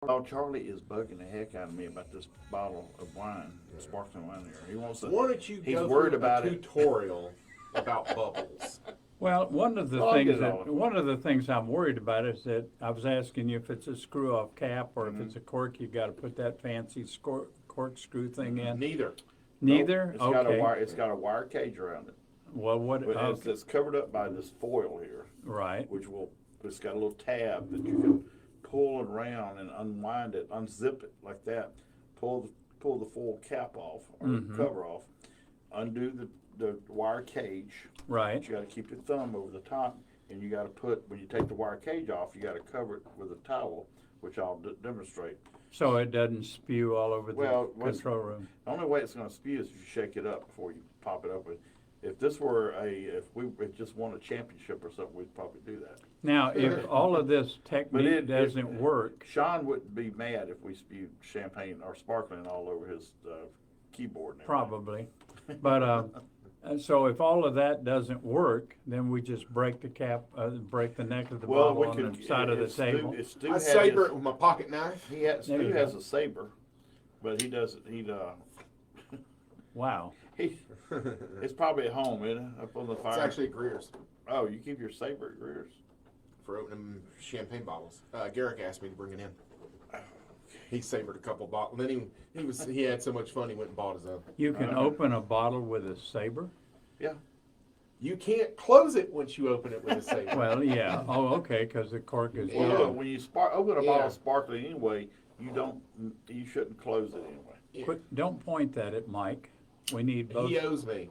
Oh, Charlie is bugging the heck out of me about this bottle of wine, sparkling wine here. He wants to. Why don't you He's go worried through about a it. tutorial about bubbles? Well, one of the Well, I'll things get all of it. one of the things I'm worried about is that I was asking you if it's a screw-off cap or if it's a cork. You got to put that fancy corkscrew thing in. Neither. Neither. It's got a Okay. wire. It's got a wire cage around it. Well, what? But Okay. it's covered up by this foil here, Right. which will. It's got a little tab that you can pull it around and unwind it, unzip it like that. Pull the foil cap off or Mhm. cover off. Undo the wire cage. Right. But you got to keep your thumb over the top, and you got to put when you take the wire cage off, you got to cover it with a towel, which I'll demonstrate. So it doesn't spew all over the Well, control room. The only way it's going to spew is if you shake it up before you pop it open. If this were if we just won a championship or something, we'd probably do that. Now, if all of this technique it doesn't work, Sean wouldn't be mad if we spewed champagne or sparkling all over his keyboard. And everything. probably. But so if all of that doesn't work, then we just break the cap, break the neck of the Well, bottle we on could the side of the if Stu- table. if Stu I had saber his- it with my pocket knife. There Stu you has go. a saber, but he doesn't. Wow. It's probably at home, isn't it? Up on the fire. It's actually at Greer's Oh, you keep your saber at Greer's? for opening champagne bottles. Garrick asked me to bring it in. He sabered a couple bottles. Then he had so much fun he went and bought his own. You can open a bottle with a saber? Yeah. You can't close it once you open it with a saber. Well, yeah. Oh, okay, because the cork is Yeah. Well, gone. when you open a bottle Yeah. of sparkling anyway, you shouldn't close it anyway. Don't point that at Mike. We need both. He owes me.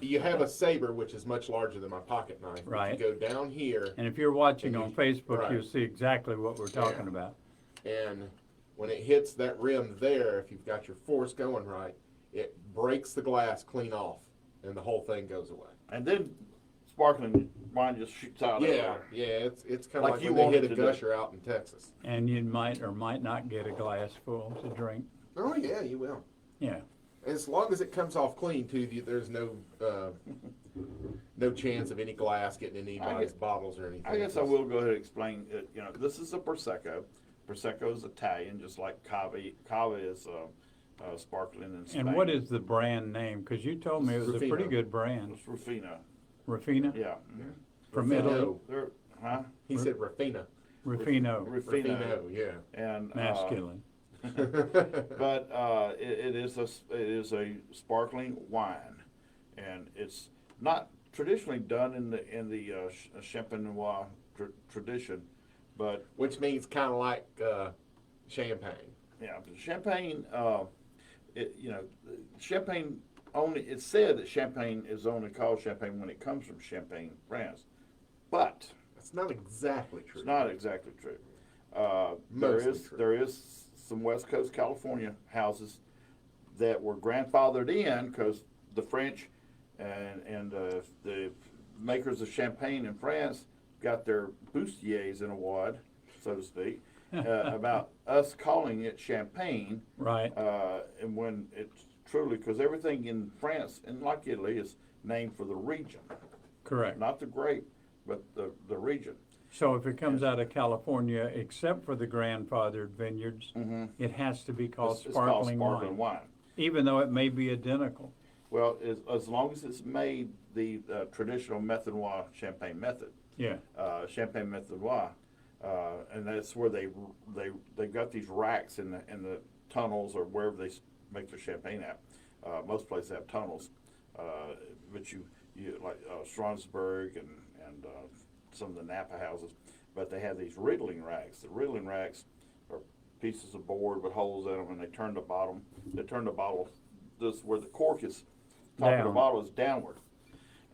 You have a saber, which is much larger than my pocket knife. Right. You go down here, And if you're watching on Facebook, Right. you'll see exactly what we're talking Yeah. about. and when it hits that rim there, if you've got your force going right, it breaks the glass clean off, and the whole thing goes away. And then sparkling wine just shoots out. Yeah, it's kind of Like like, you when they wanted hit a to do. gusher out in Texas. And you might or might not get a glass full to drink. Oh yeah, you will. Yeah. As long as it comes off clean too, there's no chance of any glass getting in anybody's bottles or anything. I guess I will go ahead and explain. This is a prosecco. Prosecco is Italian, just like cava. Cava is sparkling in Spain. And what is the brand name? Because you told me it was a pretty Ruffino. good brand. It's Rufino? Rufina? Yeah. From Ruffino. Italy? Huh? He said Rafina. Rufino. Rufino. Yeah. And Masculine. but it is a sparkling wine, and it's not traditionally done in the Champenois tradition, but Which means kind of like champagne. yeah, champagne. Champagne only. It's said that champagne is only called champagne when it comes from Champagne, France, but That's not exactly true. it's not exactly true. Mostly true. There is some West Coast California houses that were grandfathered in because the French and the makers of champagne in France got their bustiers in a wad, so to speak, about us calling it champagne. Right. And when it's truly, because everything in France and like Italy is named for the region, Correct. not the grape, but the region. So if it comes out of California, except for the grandfathered vineyards, it has to be called It's called sparkling sparkling wine, wine. even though it may be identical. Well, as long as it's made the traditional Method Noir champagne method, Yeah. Champagne Method Noir, and that's where they got these racks in the tunnels or wherever they make their champagne at. Most places have tunnels, but you like Strasbourg and some of the Napa houses, but they have these riddling racks. The riddling racks are pieces of board with holes in them, and they turn the bottle. This where the cork is. Top of the Down. bottle is downward.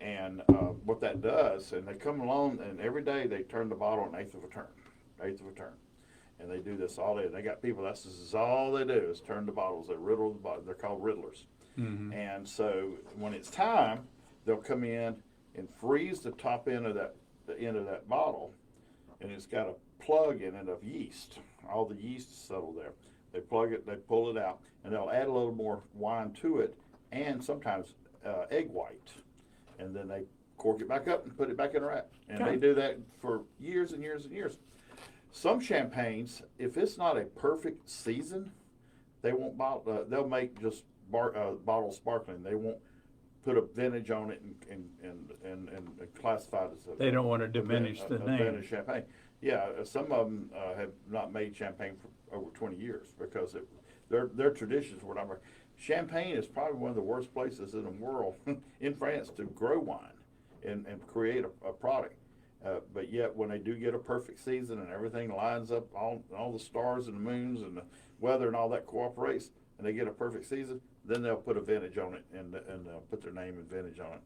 And what that does, and they come along, and every day they turn the bottle an eighth of a turn. And they do this all day. They got people, this is all they do is turn the bottles. They riddle the bottle. They're called riddlers. Mm-hmm. And so when it's time, they'll come in and freeze the top end of the end of that bottle, and it's got a plug in it of yeast. All the yeast settle there. They plug it, they pull it out, and they'll add a little more wine to it, and sometimes egg white, and then they cork it back up and put it back in a rack. And Okay. they do that for years and years and years. Some champagnes, if it's not a perfect season, they won't bottle. They'll make just bottle sparkling. They won't put a vintage on it and classify it as a. They don't want to diminish the a name. vintage champagne. Yeah, some of them have not made champagne for over 20 years because their traditions were not. Champagne is probably one of the worst places in the world in France to grow wine and create a product. But yet, when they do get a perfect season and everything lines up, all the stars and the moons and the weather and all that cooperates, and they get a perfect season, then they'll put a vintage on it and they'll put their name and vintage on it.